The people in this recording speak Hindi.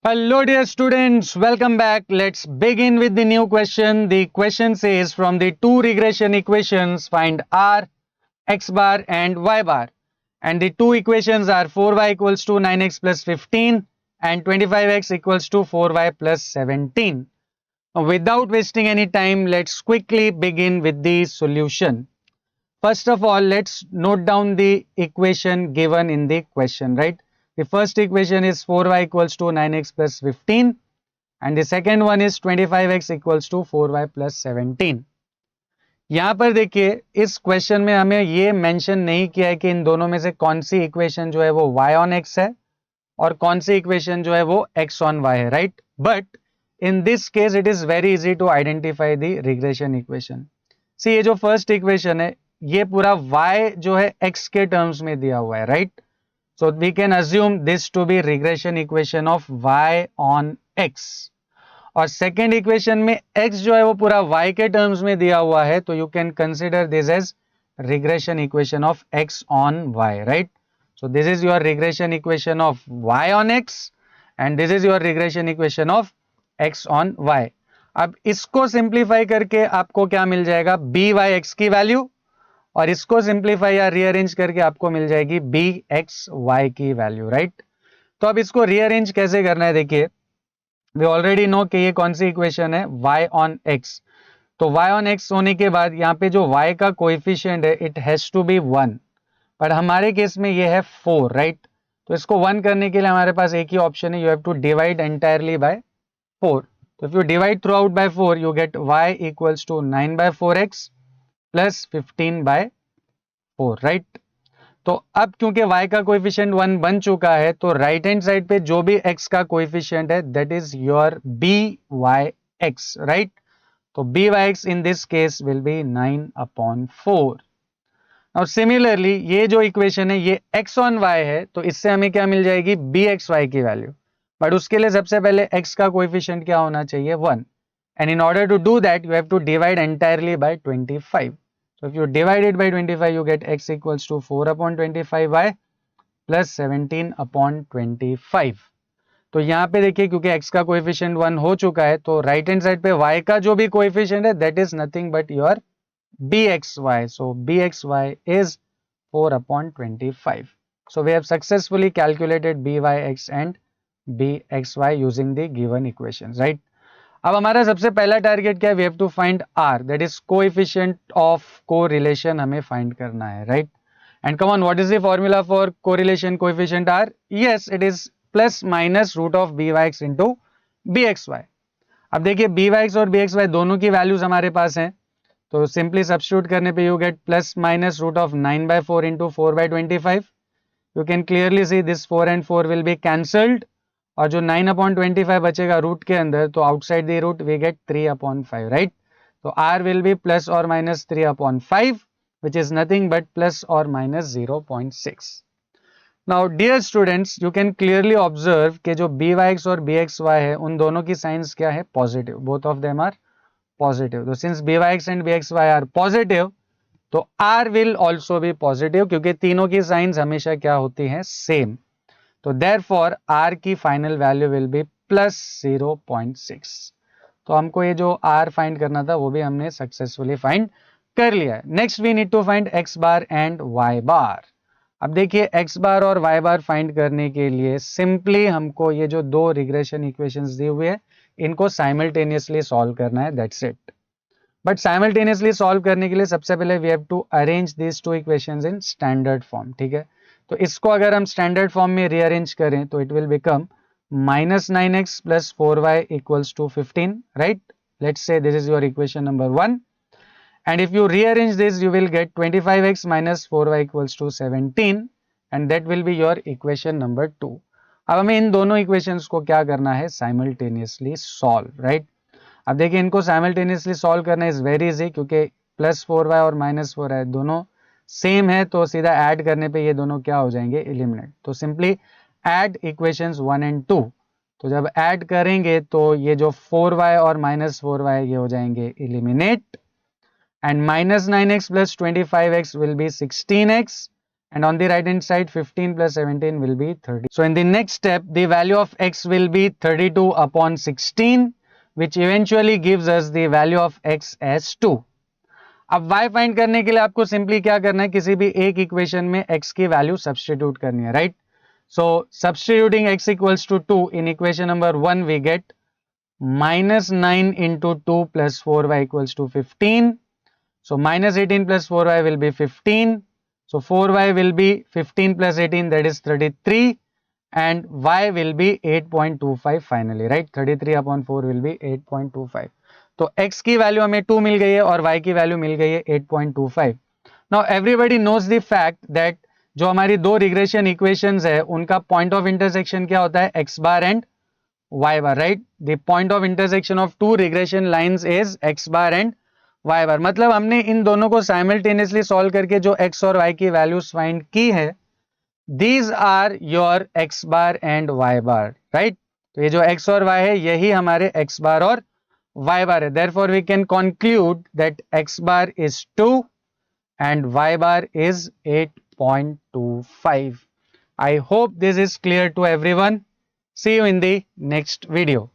Hello, dear students. Welcome back. Let's begin with the new question. The question says from the two regression equations, find r, x bar and y bar. And the two equations are 4y equals to 9x plus 15 and 25x equals to 4y plus 17. Now, without wasting any time, let's quickly begin with the solution. First of all, let's note down the equation given in the question, right? The first equation is 4y equals to 9x plus 15 and the second one is 25x equals to 4y plus 17. यहाँ पर देखिए इस क्वेश्चन में हमें ये मेंशन नहीं किया है कि इन दोनों में से कौन सी इक्वेशन जो है वो y on x है और कौन सी इक्वेशन जो है वो x on y है, right? But in this case it is very easy to identify the regression equation. See ये जो फर्स्ट इक्वेशन है ये पूरा y जो है x के टर्म्स में दिया हुआ है, right? So we can assume this to be regression equation of y on x. और सेकेंड इक्वेशन में x जो है वो पूरा y के टर्म्स में दिया हुआ है, तो you can consider this as regression equation of x on y, right? So this is your regression equation of y on x and this is your regression equation of x on y. अब इसको सिंप्लीफाई करके आपको क्या मिल जाएगा, बी वाई एक्स की वैल्यू, और इसको सिंप्लीफाई या रीअरेंज करके आपको मिल जाएगी बी एक्स वाई की वैल्यू, राइट? तो अब इसको रीअरेंज कैसे करना है, देखिए वी ऑलरेडी नो कि ये कौन सी इक्वेशन है, y on x. तो y on x होने के बाद यहाँ पे जो y का कोएफिशिएंट है इट हैज टू बी 1, पर हमारे केस में ये है 4, राइट? तो इसको 1 करने के लिए हमारे पास एक ही ऑप्शन है, you have to divide entirely by 4. तो if you divide throughout by 4 you get y equals to 9 by 4x plus 15 by 4, right? तो अब क्योंकि y का कोएफिशिएंट 1 बन चुका है तो राइट हैंड साइड पे जो भी x का कोएफिशिएंट है that is your by(x), right? तो by(x) in this case will be 9/4. और सिमिलरली ये जो इक्वेशन है ये x on y है, तो इससे हमें क्या मिल जाएगी, bxy की वैल्यू. बट उसके लिए सबसे पहले x का कोएफिशिएंट क्या होना चाहिए, 1. And in order to do that you have to divide entirely by 25. So if you divide it by 25 you get x equals to 4/25y plus 17/25. तो यहाँ पे देखिए क्योंकि x का कोएफिशिएंट 1 हो चुका है तो राइट हैंड साइड पे y का जो भी कोएफिशिएंट है that is nothing but your bxy. So bxy is 4/25. So we have successfully calculated byx and bxy using the given equations, right? अब हमारा सबसे पहला टारगेट क्या है, we have to find r, that is coefficient of correlation हमें फाइंड करना है, राइट? And come on, what is the formula for correlation coefficient r? Yes, it is plus minus root of by(x) into bxy. अब देखिए by(x) और bxy दोनों की वैल्यूज हमारे पास हैं, तो सिंपली सब्स्टिट्यूट करने पे you get plus minus root of 9/4 into 4/25. You can clearly see this 4 and 4 will be cancelled और जो 9/25 बचेगा रूट के अंदर, तो outside the root we get 3/5, right? तो r विल बी प्लस और minus 3/5 which is nothing but plus or minus 0.6. Now dear students, you can clearly observe कि जो by(x) और bxy है उन दोनों की साइंस क्या है, positive. Both of them are positive. तो since by(x) and bxy are positive तो r will also be positive, क्योंकि तीनों की साइंस हमेशा क्या होती है, सेम. तो देयरफॉर r की final value will be plus 0.6. तो हमको ये जो r फाइंड करना था वो भी हमने सक्सेसफुली फाइंड कर लिया है. Next we need to find x bar and y bar. अब देखिए x बार और y बार फाइंड करने के लिए सिंपली हमको ये जो दो रिग्रेशन इक्वेशंस दिए हुए हैं इनको साइमल्टेनियसली सॉल्व करना है, that's it. But simultaneously solve करने के लिए सबसे पहले we have to arrange this two equations in standard form, ठीक है? तो इसको अगर हम स्टैंडर्ड फॉर्म में रीअरेंज करें तो it will become -9x plus 4y equals to 15, right? Let's say this is your equation number 1. And if you rearrange this, you will get 25x minus 4y equals to 17 and that will be your equation number 2. अब हमें इन दोनों इक्वेशंस को क्या करना है, साइमल्टेनियसली सॉल्व, राइट? अब देखिए इनको साइमल्टेनियसली सॉल्व करना इज वेरी इजी, क्योंकि प्लस 4y और माइनस 4y दोनों सेम है, तो सीधा ऐड करने पे ये दोनों क्या हो जाएंगे, एलिमिनेट. तो सिंपली ऐड इक्वेशंस 1 एंड 2. तो जब ऐड करेंगे तो ये जो 4y और माइनस 4y ये हो जाएंगे eliminate, and -9x plus 25x will be 16x and on the right hand side 15 plus 17 will be 30. So in the next step the value of x will be 32 upon 16 which eventually gives us the value of x as 2. अब y फाइंड करने के लिए आपको सिंपली क्या करना है, किसी भी एक इक्वेशन में x की वैल्यू सब्स्टिट्यूट करनी है, right. So substituting x equals to 2 in equation number 1 we get -9 into 2 plus 4y equals to 15. So minus 18 plus 4y will be 15. So 4y will be 15 plus 18, that is 33, and y will be 8.25 finally, right. 33 upon 4 will be 8.25. तो x की वैल्यू हमें 2 मिल गई है और y की वैल्यू मिल गई है 8.25. Now everybody knows the fact that जो हमारी दो रिग्रेशन इक्वेशंस है उनका पॉइंट ऑफ इंटरसेक्शन क्या होता है, x bar and y bar, right. The point of intersection of two regression lines is x bar and y bar. मतलब हमने इन दोनों को साइमल्टेनियसली सॉल्व करके जो x और y की वैल्यूज फाइंड की है, these are your x bar and y bar, right. तो ये जो x और y है यही हमारे x bar और y bar है. Therefore we can conclude that x bar is 2 and y bar is 8.25. I hope this is clear to everyone. See you in the next video.